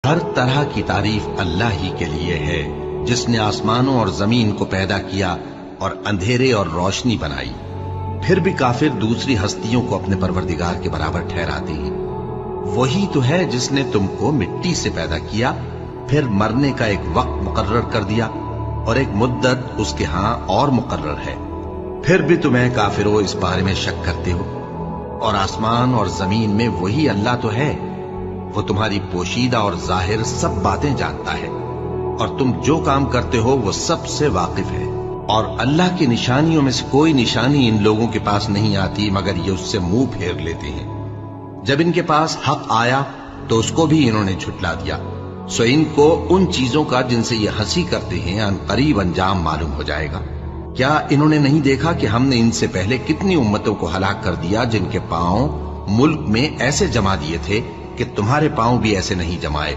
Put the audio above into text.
ہر طرح کی تعریف اللہ ہی کے لیے ہے جس نے آسمانوں اور زمین کو پیدا کیا اور اندھیرے اور روشنی بنائی۔ پھر بھی کافر دوسری ہستیوں کو اپنے پروردگار کے برابر ٹھہراتے ہیں۔ وہی تو ہے جس نے تم کو مٹی سے پیدا کیا، پھر مرنے کا ایک وقت مقرر کر دیا اور ایک مدت اس کے ہاں اور مقرر ہے۔ پھر بھی تمہیں کافروں اس بارے میں شک کرتے ہو، اور آسمان اور زمین میں وہی اللہ تو ہے، وہ تمہاری پوشیدہ اور ظاہر سب باتیں جانتا ہے، اور تم جو کام کرتے ہو وہ سب سے واقف ہے۔ اور اللہ کی نشانیوں میں سے کوئی نشانی ان لوگوں کے پاس نہیں آتی مگر یہ اس سے منہ پھیر لیتے ہیں۔ جب ان کے پاس حق آیا تو اس کو بھی انہوں نے جھٹلا دیا، سو ان کو ان چیزوں کا جن سے یہ ہنسی کرتے ہیں ان قریب انجام معلوم ہو جائے گا۔ کیا انہوں نے نہیں دیکھا کہ ہم نے ان سے پہلے کتنی امتوں کو ہلاک کر دیا جن کے پاؤں ملک میں ایسے جما دیے تھے کہ تمہارے پاؤں بھی ایسے نہیں جمائے۔